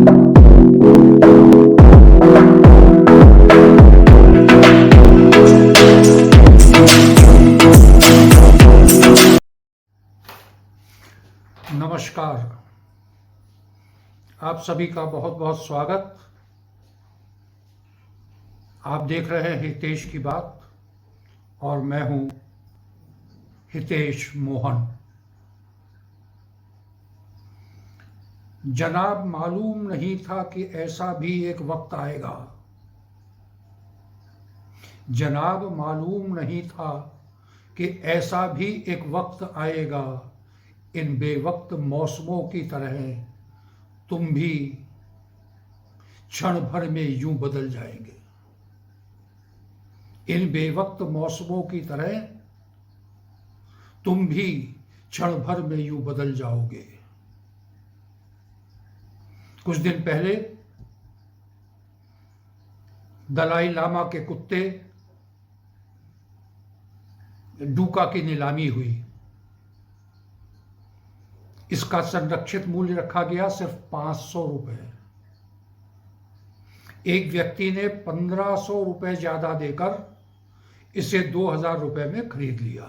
नमस्कार, आप सभी का बहुत बहुत स्वागत। आप देख रहे हैं हितेश की बात और मैं हूं हितेश मोहन। जनाब, मालूम नहीं था कि ऐसा भी एक वक्त आएगा। जनाब, मालूम नहीं था कि ऐसा भी एक वक्त आएगा। इन बेवक्त मौसमों की तरह तुम भी क्षण भर में यूं बदल जाएंगे। इन बेवक्त मौसमों की तरह तुम भी क्षण भर में यूं बदल जाओगे। कुछ दिन पहले दलाई लामा के कुत्ते डूका की नीलामी हुई। इसका संरक्षित मूल्य रखा गया सिर्फ 500 रुपए। एक व्यक्ति ने 1500 रुपए ज्यादा देकर इसे 2000 रुपए में खरीद लिया।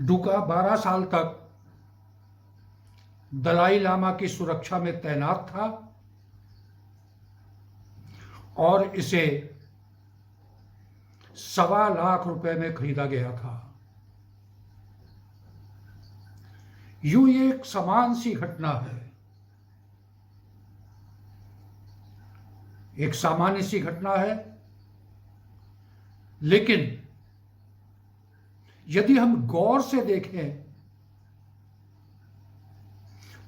डूका 12 साल तक दलाई लामा की सुरक्षा में तैनात था और इसे 1.25 लाख रुपए में खरीदा गया था। यूं ये एक समान सी घटना है, एक सामान्य सी घटना है, लेकिन यदि हम गौर से देखें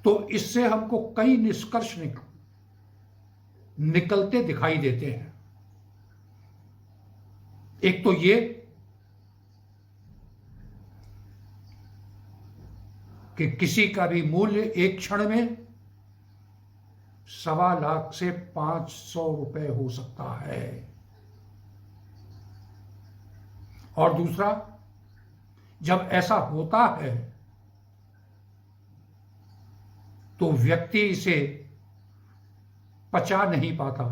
तो इससे हमको कई निष्कर्ष निकलते दिखाई देते हैं। एक तो ये कि किसी का भी मूल्य एक क्षण में 1.25 लाख से 500 रुपए हो सकता है। और दूसरा, जब ऐसा होता है तो व्यक्ति इसे पचा नहीं पाता।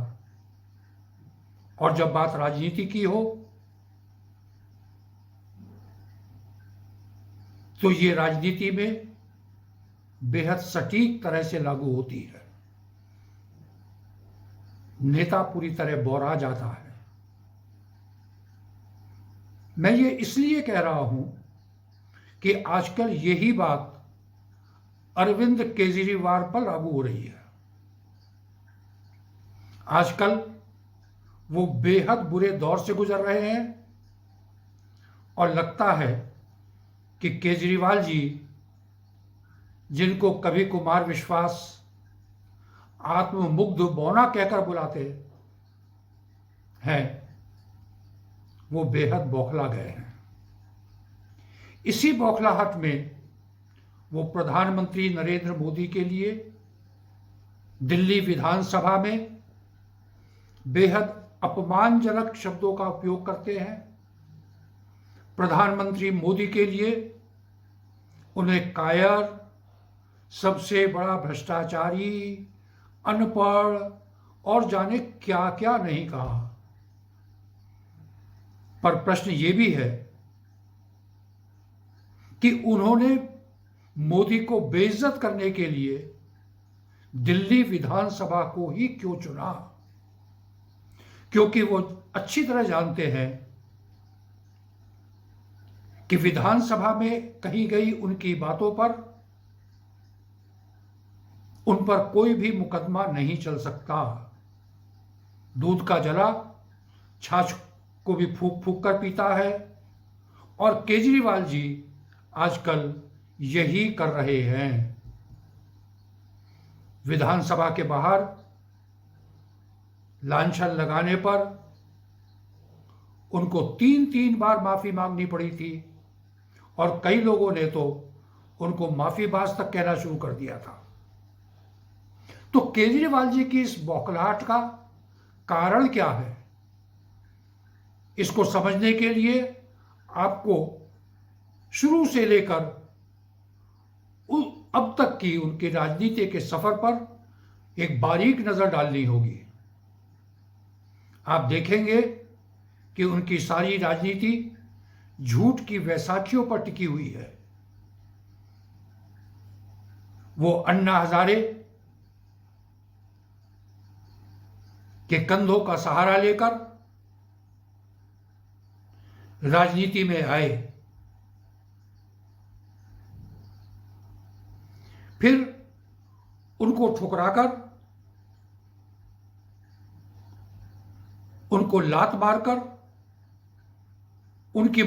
और जब बात राजनीति की हो तो ये राजनीति में बेहद सटीक तरह से लागू होती है। नेता पूरी तरह बौरा जाता है। मैं ये इसलिए कह रहा हूं कि आजकल यही बात अरविंद केजरीवाल पर लागू हो रही है। आजकल वो बेहद बुरे दौर से गुजर रहे हैं और लगता है कि केजरीवाल जी, जिनको कभी कुमार विश्वास आत्ममुग्ध बौना कहकर बुलाते हैं, वो बेहद बौखला गए हैं। इसी बौखलाहट में वो प्रधानमंत्री नरेंद्र मोदी के लिए दिल्ली विधानसभा में बेहद अपमानजनक शब्दों का उपयोग करते हैं। प्रधानमंत्री मोदी के लिए उन्हें कायर, सबसे बड़ा भ्रष्टाचारी, अनपढ़ और जाने क्या क्या नहीं कहा। पर प्रश्न ये भी है कि उन्होंने मोदी को बेइज्जत करने के लिए दिल्ली विधानसभा को ही क्यों चुना? क्योंकि वो अच्छी तरह जानते हैं कि विधानसभा में कही गई उनकी बातों पर उन पर कोई भी मुकदमा नहीं चल सकता। दूध का जला छाछ को भी फूंक फूंक कर पीता है और केजरीवाल जी आजकल यही कर रहे हैं। विधानसभा के बाहर लांछन लगाने पर उनको 3 बार माफी मांगनी पड़ी थी और कई लोगों ने तो उनको माफीबाज तक कहना शुरू कर दिया था। तो केजरीवाल जी की इस बौखलाहट का कारण क्या है? इसको समझने के लिए आपको शुरू से लेकर अब तक की उनकी राजनीति के सफर पर एक बारीक नजर डालनी होगी। आप देखेंगे कि उनकी सारी राजनीति झूठ की वैसाखियों पर टिकी हुई है। वो अन्ना हजारे के कंधों का सहारा लेकर राजनीति में आए, फिर उनको ठुकराकर, उनको लात मारकर, उनकी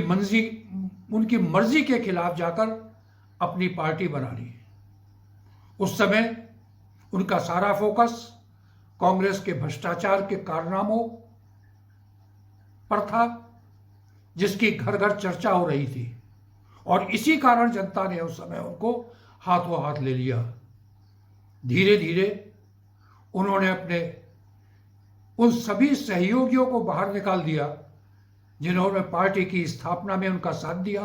मर्जी के खिलाफ जाकर अपनी पार्टी बना ली। उस समय उनका सारा फोकस कांग्रेस के भ्रष्टाचार के कारनामों पर था, जिसकी घर घर चर्चा हो रही थी, और इसी कारण जनता ने उस समय उनको हाथों हाथ ले लिया। धीरे धीरे उन्होंने अपने उन सभी सहयोगियों को बाहर निकाल दिया जिन्होंने पार्टी की स्थापना में उनका साथ दिया,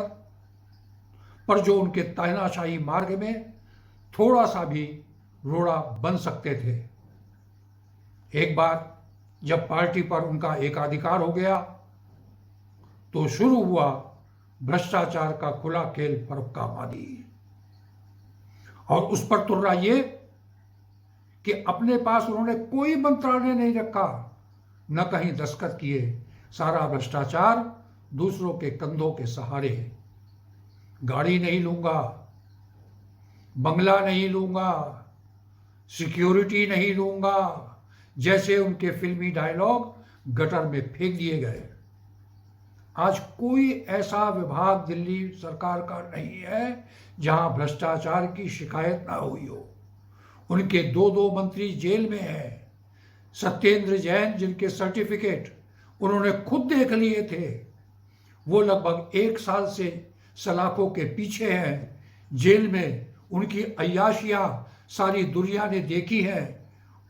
पर जो उनके तानाशाही मार्ग में थोड़ा सा भी रोड़ा बन सकते थे। एक बार जब पार्टी पर उनका एकाधिकार हो गया तो शुरू हुआ भ्रष्टाचार का खुला खेल फरोख्ताबादी। और उस पर तुर्रा ये कि अपने पास उन्होंने कोई मंत्रालय नहीं रखा, न कहीं दस्तखत किए, सारा भ्रष्टाचार दूसरों के कंधों के सहारे। गाड़ी नहीं लूंगा, बंगला नहीं लूंगा, सिक्योरिटी नहीं लूंगा, जैसे उनके फिल्मी डायलॉग गटर में फेंक दिए गए। आज कोई ऐसा विभाग दिल्ली सरकार का नहीं है जहां भ्रष्टाचार की शिकायत ना हुई हो। उनके दो मंत्री जेल में हैं। सत्येंद्र जैन, जिनके सर्टिफिकेट उन्होंने खुद देख लिए थे, वो लगभग 1 साल से सलाखों के पीछे हैं जेल में। उनकी अय्याशियां सारी दुनिया ने देखी है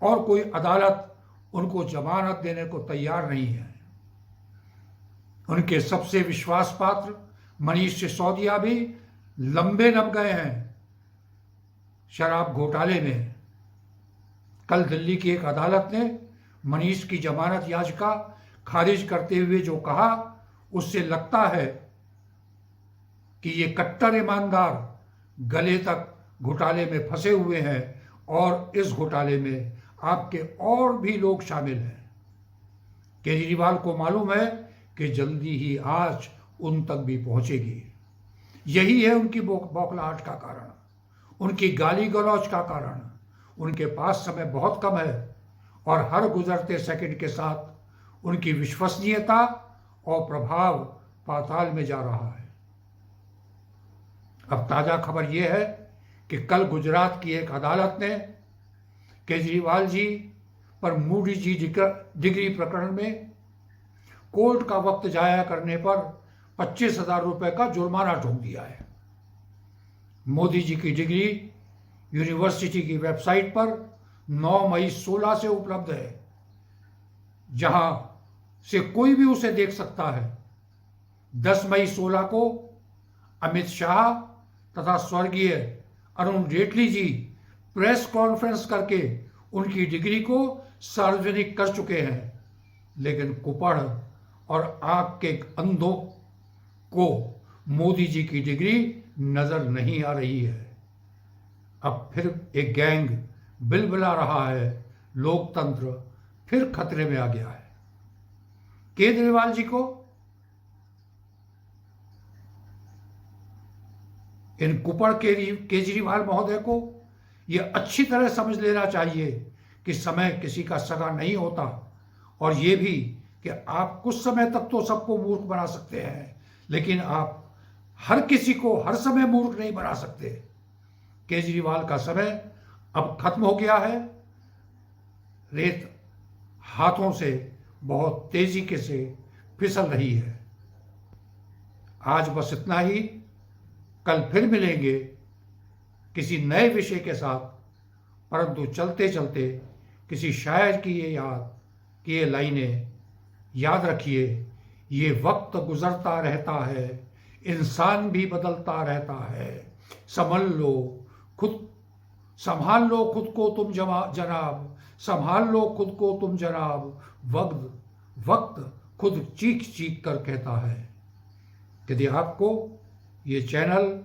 और कोई अदालत उनको जमानत देने को तैयार नहीं है। उनके सबसे विश्वास पात्र मनीष सिसोदिया भी लंबे नम गए हैं शराब घोटाले में। कल दिल्ली की एक अदालत ने मनीष की जमानत याचिका खारिज करते हुए जो कहा, उससे लगता है कि ये कट्टर ईमानदार गले तक घोटाले में फंसे हुए हैं और इस घोटाले में आपके और भी लोग शामिल हैं। केजरीवाल को मालूम है कि जल्दी ही आज उन तक भी पहुंचेगी। यही है उनकी बौखलाहट का कारण, उनकी गाली गलौज का कारण। उनके पास समय बहुत कम है और हर गुजरते सेकंड के साथ उनकी विश्वसनीयता और प्रभाव पाताल में जा रहा है। अब ताजा खबर यह है कि कल गुजरात की एक अदालत ने केजरीवाल जी पर मोदी जी डिग्री प्रकरण में कोर्ट का वक्त जाया करने पर 25,000 रुपए का जुर्माना ठोक दिया है। मोदी जी की डिग्री यूनिवर्सिटी की वेबसाइट पर 9 मई 16 से उपलब्ध है, जहां से कोई भी उसे देख सकता है। 10 मई 16 को अमित शाह तथा स्वर्गीय अरुण जेटली जी प्रेस कॉन्फ्रेंस करके उनकी डिग्री को सार्वजनिक कर चुके हैं, लेकिन कुपड़ और आंख के अंधों को मोदी जी की डिग्री नजर नहीं आ रही है। अब फिर एक गैंग बिलबिला रहा है, लोकतंत्र फिर खतरे में आ गया है। केजरीवाल जी को, इन कुपड़ केजरीवाल महोदय को यह अच्छी तरह समझ लेना चाहिए कि समय किसी का सगा नहीं होता, और ये भी कि आप कुछ समय तक तो सबको मूर्ख बना सकते हैं, लेकिन आप हर किसी को हर समय मूर्ख नहीं बना सकते। केजरीवाल का समय अब खत्म हो गया है। रेत हाथों से बहुत तेजी के से फिसल रही है। आज बस इतना ही। कल फिर मिलेंगे किसी नए विषय के साथ, परंतु चलते चलते किसी शायर की ये लाइनें याद रखिए। ये वक्त गुजरता रहता है, इंसान भी बदलता रहता है, संभल लो खुद संभाल लो खुद को तुम जनाब, संभाल लो खुद को तुम जनाब, वक्त वक्त खुद चीख चीख कर कहता है। यदि आपको ये चैनल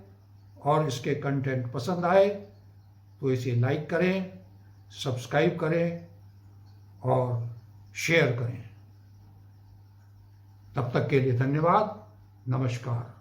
और इसके कंटेंट पसंद आए तो इसे लाइक करें, सब्सक्राइब करें और शेयर करें। तब तक के लिए धन्यवाद। नमस्कार।